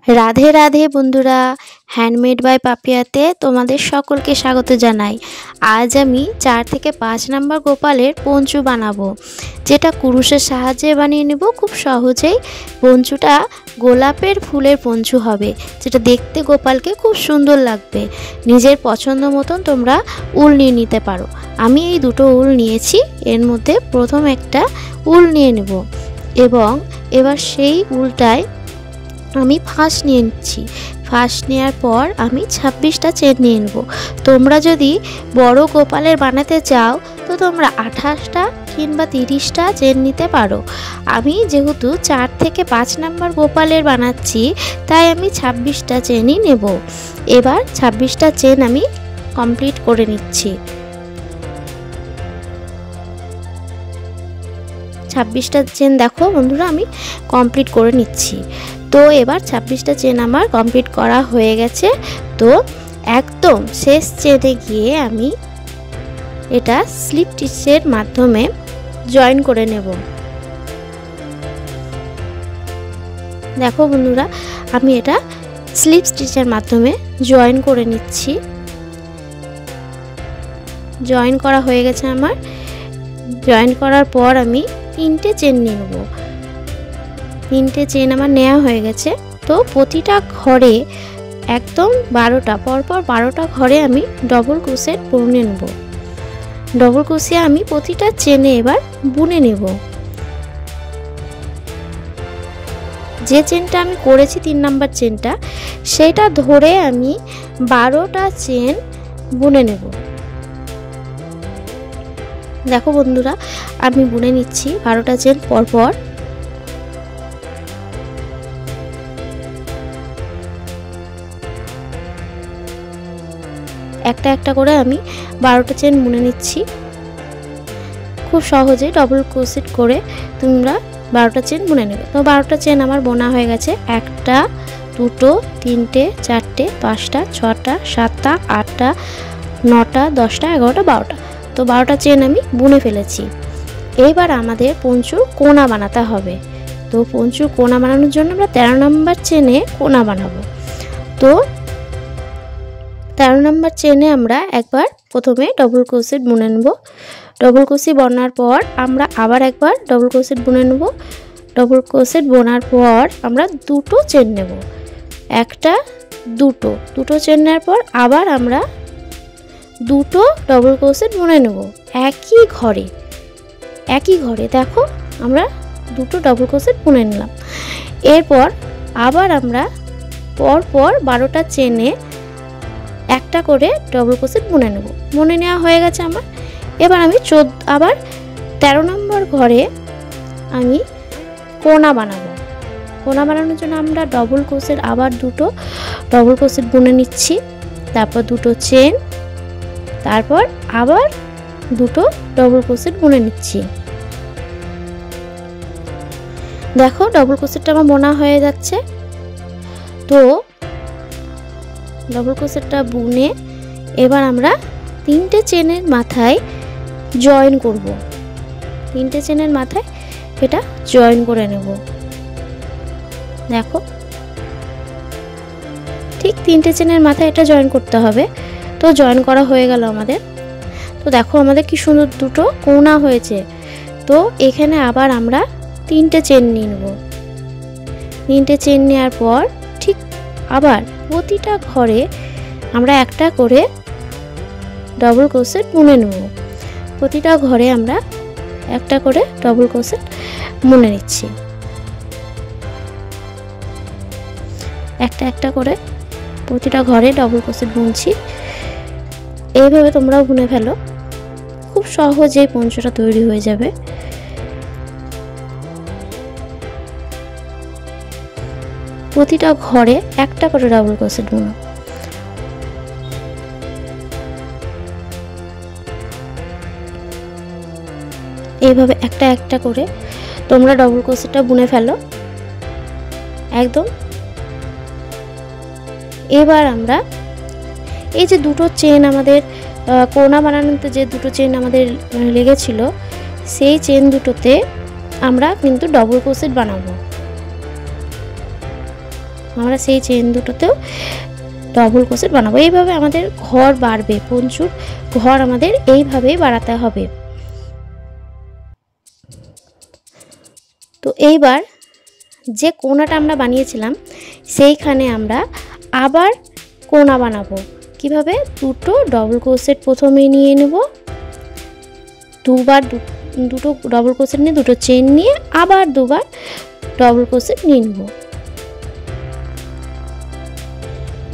রাধে রাধে বন্ধুরা, handmade by পাপিয়াতে তোমাদের সকলকে স্বাগত জানাই। আজ আমি 4 থেকে 5 নাম্বার গোপালের পঞ্চু বানাবো, যেটা কুরুশের সাহায্যে বানিয়ে নেব খুব সহজেই। পঞ্চুটা গোলাপের ফুলের পঞ্চু হবে, যেটা দেখতে গোপালকে খুব সুন্দর লাগবে। নিজের পছন্দ মতন তোমরা উল নিয়ে নিতে পারো। আমি এই দুটো উল নিয়েছি। এর মধ্যে প্রথম একটা উল নিয়ে নেব এবং এবার সেই উলটায় আমি ফাঁস নিয়ে নিচ্ছি। ফাঁস নেওয়ার পর আমি 26টা চেন নিয়ে নেব। তোমরা যদি বড় গোপালের বানাতে চাও তো তোমরা 28টা কিংবা 30টা চেন নিতে পারো। আমি যেহেতু 4 থেকে 5 নাম্বার গোপালের বানাচ্ছি, তাই আমি 26টা চেনই নেব। এবার 26টা চেন আমি কমপ্লিট করে নিচ্ছি। 26টা চেন দেখো বন্ধুরা, আমি কমপ্লিট করে নিচ্ছি। তো এবার 26টা চেন আমার কমপ্লিট করা হয়ে গেছে। তো একদম শেষ চেনে গিয়ে আমি এটা স্লিপ স্টিচের মাধ্যমে জয়েন করে নেব। দেখো বন্ধুরা, আমি এটা স্লিপ স্টিচের মাধ্যমে জয়েন করে নিচ্ছি। জয়েন করা হয়ে গেছে আমার। জয়েন করার পর আমি 3টে চেন নিয়ে নেব। 3টে চেন আমার নেওয়া হয়ে গেছে। তো প্রতিটা ঘরে একদম 12টা পরপর 12টা ঘরে আমি ডবল ক্রোশেট বুনে নেব। ডবল ক্রোশে আমি প্রতিটা চেনে এবার বুনে নেব। যে চেনটা আমি করেছি 3 নাম্বার চেনটা, সেটা ধরে আমি 12টা চেন বুনে নেব। দেখো বন্ধুরা, আমি বুনে নিচ্ছি 12টা চেন পরপর। একটা একটা করে আমি 12টা চেন বুনে নিচ্ছি। খুব সহজে ডবল ক্রোশেট করে তোমরা 12টা চেন বুনে নেবে। তো 12টা চেন আমার বোনা হয়ে গেছে। 1টা 2টো 3টে 4টে 5টা 6টা 7টা 8টা 9টা 10টা 11টা 12টা। তো 12টা চেন আমি বুনে ফেলেছি। এইবার আমাদের পঞ্চুর কোনা বানাতে হবে। তো পঞ্চুর কোনা বানানোর জন্য আমরা 13 নাম্বার চেনে কোনা বানাবো। তো 13 নাম্বার চেনে আমরা একবার প্রথমে ডবল ক্রোশেট বুনে নেব। ডবল ক্রোশেট বোনার পর আমরা আবার একবার ডবল ক্রোশেট বুনে নেব। ডবল ক্রোশেট বোনার পর আমরা 2টো চেন নেব। 1টা 2টো চেন নেওয়ার পর আবার আমরা 2টো ডবল ক্রোশেট বুনে নেব একই ঘরে। দেখো, আমরা 2টো ডবল ক্রোশেট বুনে নিলাম। এরপর আবার আমরা পরপর 12টা চেনে একটা করে ডবল ক্রোশেট বুনে নেব। বুনে নেওয়া হয়ে গেছে আমার। এবার আমি আবার 13 নম্বর ঘরে আমি কোনা বানাবো। কোনা বানানোর জন্য আমরা ডবল ক্রোশেট আবার 2টো ডবল ক্রোশেট বুনে নিচ্ছি। তারপর 2টো চেন, তারপর আবার 2টো ডবল ক্রোশেট বুনে নিচ্ছি। দেখো, ডবল ক্রোশেটটা আমার বোনা হয়ে যাচ্ছে। তো ডবল ক্রোশেটটা বুনে এবার আমরা 3টে চেনের মাথায় জয়েন করব। 3টে চেনের মাথায় এটা জয়েন করে নেব। দেখো, ঠিক 3টে চেনের মাথায় এটা জয়েন করতে হবে। তো জয়েন করা হয়ে গেল আমাদের। তো দেখো, আমাদের কি সুন্দর 2টো কোনা হয়েছে। তো এখানে আবার আমরা 3টে চেন নিয়ে নেব। 3টে চেন নেওয়ার পর ঠিক আবার প্রতিটা ঘরে আমরা একটা করে ডবল ক্রোশেট বুনে নেব। প্রতিটা ঘরে আমরা একটা করে ডবল ক্রোশেট বুনে নিচ্ছি। একটা করে প্রতিটা ঘরে ডবল ক্রোশেট বুনছি। এইভাবে তোমরাও বুনে ফেলো, খুব সহজেই পঞ্চুটা তৈরি হয়ে যাবে। প্রতিটা ঘরে একটা করে ডবল ক্রোশেট বুনো। এইভাবে একটা করে তোমরা ডবল ক্রোশেটটা বুনে ফেলো একদম। এবার আমরা এই যে 2টো চেন আমাদের কোনা বানানোতে যে 2টো চেন আমাদের লেগেছিল, সেই চেন দুটোতে আমরা কিন্তু ডবল ক্রোশেট বানাবো। আমরা সেই চেন দুটোতেও ডবল ক্রোশেট বানাবো। এইভাবে আমাদের ঘর বাড়বে, পঞ্চুর ঘর আমাদের এইভাবেই বাড়াতে হবে। তো এইবার যে কোণাটা আমরা বানিয়েছিলাম সেইখানে আমরা আবার কোণা বানাবো। কিভাবে? দুটো ডবল ক্রোশেট প্রথমে নিয়ে নেব, দুটো ডবল ক্রোশেট নিয়ে দুটো চেন নিয়ে আবার দুবার ডবল ক্রোশেট নিয়ে নেব।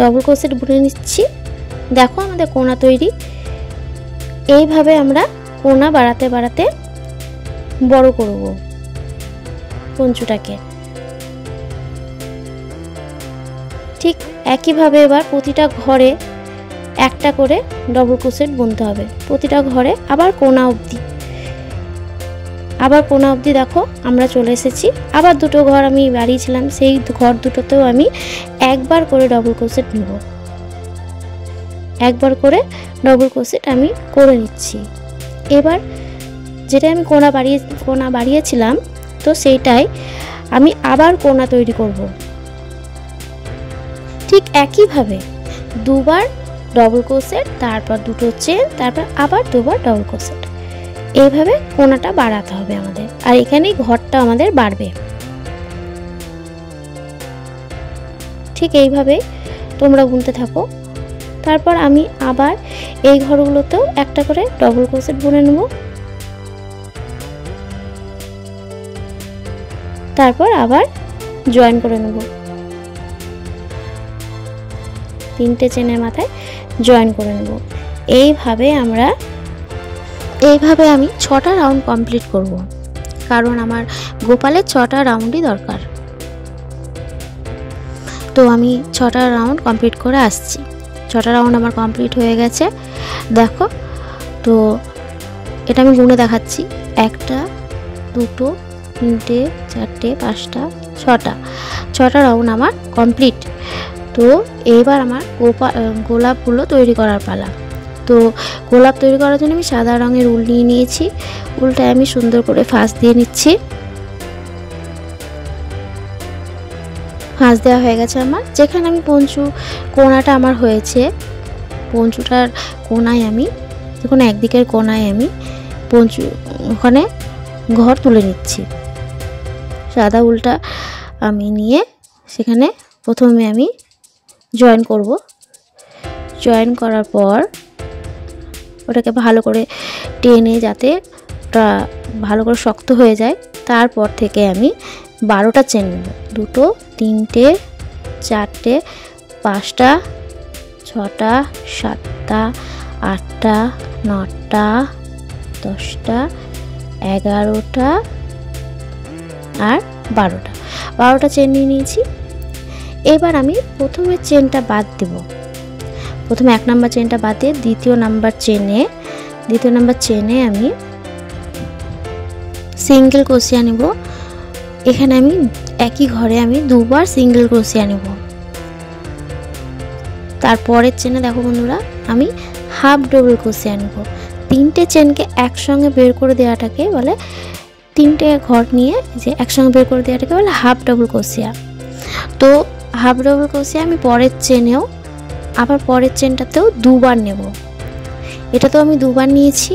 ডবল ক্রোশেট বুনে নিচ্ছি। দেখো আমাদের কোণা তৈরি। এইভাবে আমরা কোণা বাড়াতে বাড়াতে বড় করব পঞ্চুটাকে। ঠিক একইভাবে এবার প্রতিটা ঘরে একটা করে ডবল ক্রোশেট বুনতে হবে, প্রতিটা ঘরে আবার কোণা অবধি। দেখো আমরা চলে এসেছি। আবার দুটো ঘর আমি বাড়িয়েছিলাম, সেই ঘর দুটোতেও আমি একবার করে ডবল ক্রোশেট নেব, একবার করে ডবল ক্রোশেট আমি করে নিচ্ছি। এবার যেটা আমি কোণা বাড়িয়েছিলাম তো সেইটাই আমি আবার কোণা তৈরি করব। ঠিক একইভাবে দুবার ডবল ক্রোশেট, তারপর দুটো চেন, তারপর আবার দুবার ডবল ক্রোশেট। এইভাবে কোণাটা বাড়াতে হবে আমাদের, আর এখানেই ঘরটা আমাদের বাড়বে। ঠিক এইভাবে তোমরা বুনতে থাকো। তারপর আমি আবার এই ঘরগুলোতেও একটা করে ডবল ক্রোশেট বুনে নেব, তারপর আবার জয়েন করে নেব, তিনটে চেনের মাথায় জয়েন করে নেব। এইভাবে আমি 6টা রাউন্ড কমপ্লিট করব, কারণ আমার গোপালের 6টা রাউন্ডই দরকার। তো আমি 6টা রাউন্ড কমপ্লিট করে আসছি। 6টা রাউন্ড আমার কমপ্লিট হয়ে গেছে। দেখো তো এটা আমি গুনে দেখাচ্ছি। 1টা 2টো 3টে 4টে 5টা 6টা রাউন্ড আমার কমপ্লিট। তো এইবার আমার গোলাপগুলো তৈরি করার পালা। তো গোলাপ তৈরি করার জন্য আমি সাদা রঙের উল নিয়ে নিয়েছি। উলটায় আমি সুন্দর করে ফাঁস দিয়ে নিচ্ছি। ফাঁস দেওয়া হয়ে গেছে আমার। যেখানে আমি কোণাটা আমার হয়েছে, পঞ্চুটার কোণায় আমি যখন একদিকের কোণায় আমি ওখানে ঘর তুলে নিচ্ছি। সাদা উলটা আমি নিয়ে সেখানে প্রথমে আমি জয়েন করব। জয়েন করার পর ওটাকে ভালো করে টেনে যাতে ওটা ভালো করে শক্ত হয়ে যায়, তারপর থেকে আমি 12টা চেন নেব। 2টো 3টে 4টে 5টা 6টা 7টা 8টা 9টা 10টা 11টা আর 12টা চেন নিয়ে নিয়েছি। এবার আমি প্রথমে চেনটা বাদ দেব। প্রথমে 1 নাম্বার চেনটা বাদ দিয়ে দ্বিতীয় নাম্বার চেনে আমি সিঙ্গেল ক্রোশিয়া নেব। এখানে আমি একই ঘরে আমি দুবার সিঙ্গেল ক্রোশিয়া নেব। তারপরের চেনে দেখো বন্ধুরা আমি হাফ ডবল ক্রোশিয়া নেব। 3টে চেনকে একসঙ্গে বের করে দেওয়াটাকে বলে, 3টে ঘর নিয়ে যে একসঙ্গে বের করে দেওয়াটাকে বলে হাফ ডবল ক্রোশিয়া। তো হাফ ডবল ক্রোশিয়া আমি পরের চেনেও আবার পরের চেনটাতেও দুবার নেব। এটা তো আমি দুবার নিয়েছি,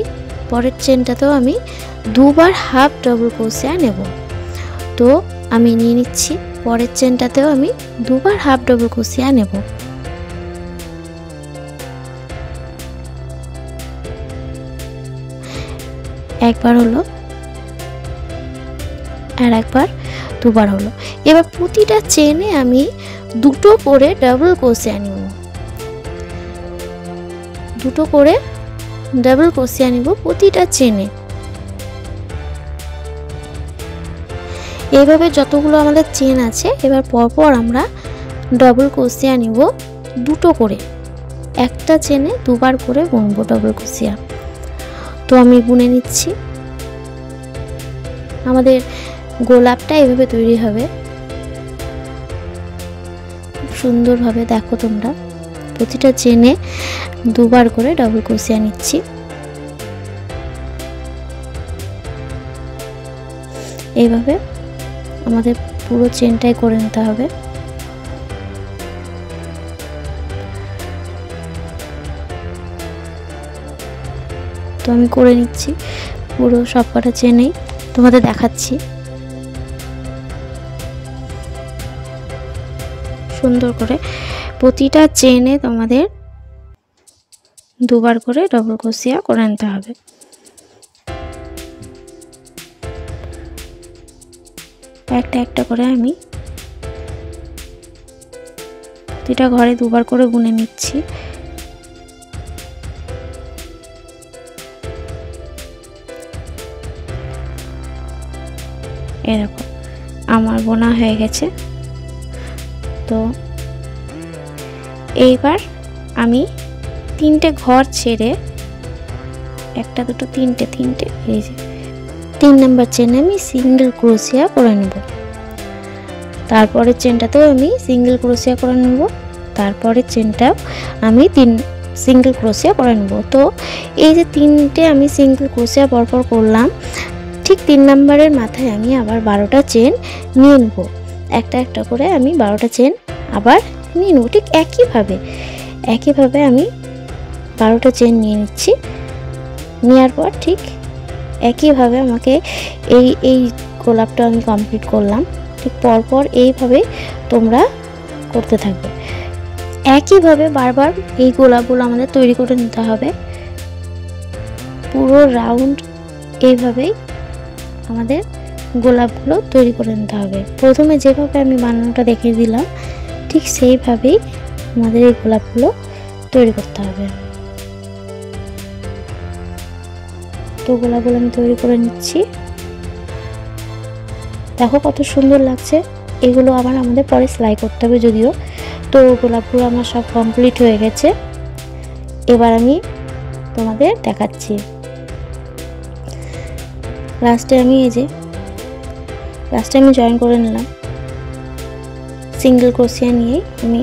পরের চেনটাতেও আমি দুবার হাফ ডবল ক্রোশিয়া নেব। তো আমি নিয়ে নিচ্ছি, পরের চেনটাতেও আমি দুবার হাফ ডবল ক্রোশিয়া নেব। একবার হলো, আর একবার দুবার হলো। এবার প্রতিটা চেনে আমি দুটো করে ডাবল ক্রোশিয়া নেব, দুটো করে ডাবল ক্রোশিয়া নিব প্রতিটা চেনে। এইভাবে যতগুলো আমাদের চেন আছে এবার পরপর আমরা ডাবল ক্রোশিয়া নিব দুটো করে, একটা চেনে দুবার করে বুনবো ডাবল ক্রোশিয়া। তো আমি বুনে নিচ্ছি। আমাদের গোলাপটা এইভাবে তৈরি হবে খুব সুন্দরভাবে। দেখো তোমরা প্রতিটা চেনে দুবার করে ডাবল ক্রোশিয়া নিচ্ছি। এইভাবে আমাদের পুরো চেনটাই করে নিতে হবে। তো আমি করে নিচ্ছি পুরো সব কটা চেনেই তোমাদের দেখাচ্ছি। সুন্দর করে প্রতিটা চেনে তোমাদের দুবার করে ডবল ক্রোশিয়া করে নিতে হবে। একটা একটা করে আমি প্রতিটা ঘরে দুবার করে বুনে নিচ্ছি। এরকম আমার বোনা হয়ে গেছে। তো এইবার আমি তিনটে ঘর ছেড়ে একটা দুটো তিনটে এই যে 3 নাম্বার চেনে আমি সিঙ্গেল ক্রোশিয়া করে নেব। তারপরের চেনটাতেও আমি সিঙ্গেল ক্রোশিয়া করে নেব, তারপরের চেনটাও আমি সিঙ্গেল ক্রোশিয়া করে নেব। তো এই যে তিনটে আমি সিঙ্গেল ক্রোশিয়া পরপর করলাম, ঠিক 3 নাম্বারের মাথায় আমি আবার 12টা চেন নিয়ে নেব। একটা একটা করে আমি 12টা চেন আবার নিয়ে নেব। ঠিক একইভাবে আমি 12টা চেন নিয়ে নিচ্ছি। নেওয়ার পর ঠিক একইভাবে আমাকে এই গোলাপটা আমি কমপ্লিট করলাম। ঠিক পরপর এইভাবে তোমরা করতে থাকবে। একইভাবে বারবার এই গোলাপগুলো আমাদের তৈরি করে নিতে হবে। পুরো রাউন্ড এইভাবেই আমাদের গোলাপগুলো তৈরি করে নিতে হবে। প্রথমে যেভাবে আমি বানানোটা দেখিয়ে দিলাম ঠিক সেইভাবেই আমাদের এই গোলাপগুলো তৈরি করতে হবে। তো গোলাপগুলো আমি তৈরি করে নিচ্ছি। দেখো কত সুন্দর লাগছে। এগুলো আবার আমাদের পরে সেলাই করতে হবে যদিও। তো গোলাপগুলো আমার সব কমপ্লিট হয়ে গেছে। এবার আমি তোমাদের দেখাচ্ছি। লাস্টে আমি জয়েন করে নিলাম। সিঙ্গেল ক্রোশিয়া নিয়ে আমি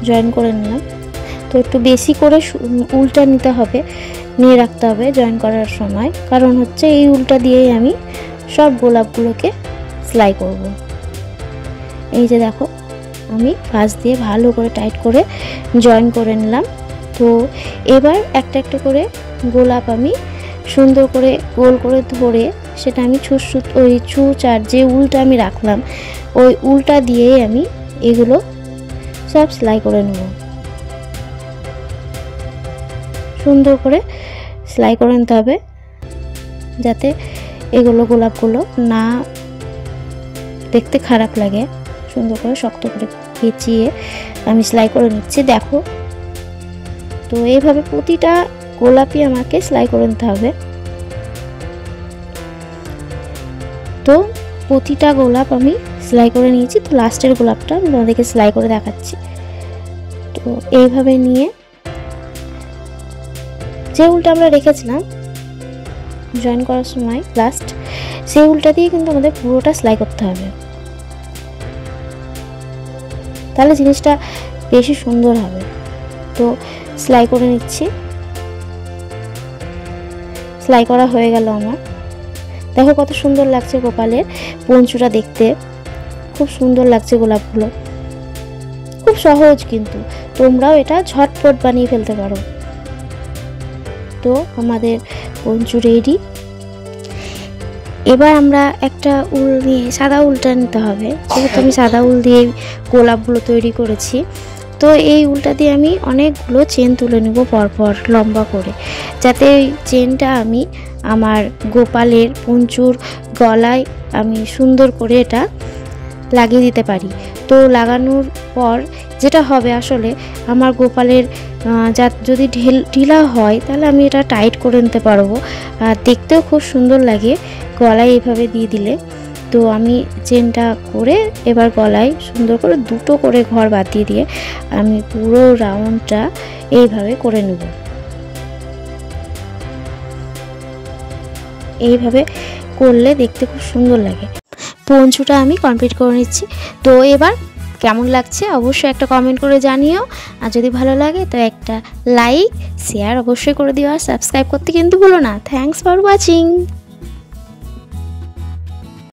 জয়েন করে নিলাম। তো একটু বেশি করে উল্টা নিতে হবে, নিয়ে রাখতে হবে জয়েন করার সময়, কারণ হচ্ছে এই উল্টা দিয়েই আমি সব গোলাপগুলোকে সেলাই করব। এই যে দেখো আমি ভাঁজ দিয়ে ভালো করে টাইট করে জয়েন করে নিলাম। তো এবার একটা একটা করে গোলাপ আমি সুন্দর করে গোল করে ধরে সেটা আমি ওই ছুঁচার যে উল্টা আমি রাখলাম ওই উল্টা দিয়েই আমি এগুলো সব সেলাই করে নেব। সুন্দর করে সেলাই করে নিতে হবে যাতে এগুলো গোলাপগুলো না দেখতে খারাপ লাগে। সুন্দর করে শক্ত করে পেঁচিয়ে আমি সেলাই করে নিচ্ছি। দেখো তো এইভাবে প্রতিটা গোলাপই আমাকে সেলাই করে নিতে হবে। তো প্রতিটা গোলাপ আমি সেলাই করে নিয়েছি। তো লাস্টের গোলাপটা আমি তোমাদেরকে সেলাই করে দেখাচ্ছি। তো এইভাবে নিয়ে যে উল্টা আমরা রেখেছিলাম জয়েন করার সময় লাস্ট, সেই উল্টা দিয়ে কিন্তু আমাদের পুরোটা সেলাই করতে হবে, তাহলে জিনিসটা বেশি সুন্দর হবে। তো সেলাই করে নিচ্ছি। সেলাই করা হয়ে গেল আমার। দেখো কত সুন্দর লাগছে গোপালের পঞ্চুটা দেখতে, খুব সুন্দর লাগছে গোলাপগুলো। খুব সহজ, কিন্তু তোমরাও এটা ঝটপট বানিয়ে ফেলতে পারো। তো আমাদের পঞ্চু রেডি। এবার আমরা একটা উল নিয়ে সাদা উলটা নিতে হবে, যেহেতু আমি সাদা উল দিয়ে গোলাপগুলো তৈরি করেছি। তো এই উলটা দিয়ে আমি অনেকগুলো চেন তুলে নেব পরপর লম্বা করে, যাতে ওই চেনটা আমি আমার গোপালের পঞ্চুর গলায় আমি সুন্দর করে এটা লাগিয়ে দিতে পারি। তো লাগানোর পর যেটা হবে আসলে আমার গোপালের যদি ঢিলা হয় তাহলে আমি এটা টাইট করে নিতে পারবো, আর দেখতেও খুব সুন্দর লাগে গলায় এইভাবে দিয়ে দিলে। তো আমি চেনটা করে এবার গলায় সুন্দর করে দুটো করে ঘর বাঁধিয়ে দিয়ে আমি পুরো রাউন্ডটা এইভাবে করে নেব। এইভাবে করলে দেখতে খুব সুন্দর লাগে। পঞ্চুটা আমি কমপ্লিট করে নিচ্ছি। তো এবার কেমন লাগছে অবশ্যই একটা কমেন্ট করে জানিও, আর যদি ভালো লাগে তো একটা লাইক শেয়ার অবশ্যই করে দিও, আর সাবস্ক্রাইব করতে কিন্তু ভুলো না। Thanks for watching.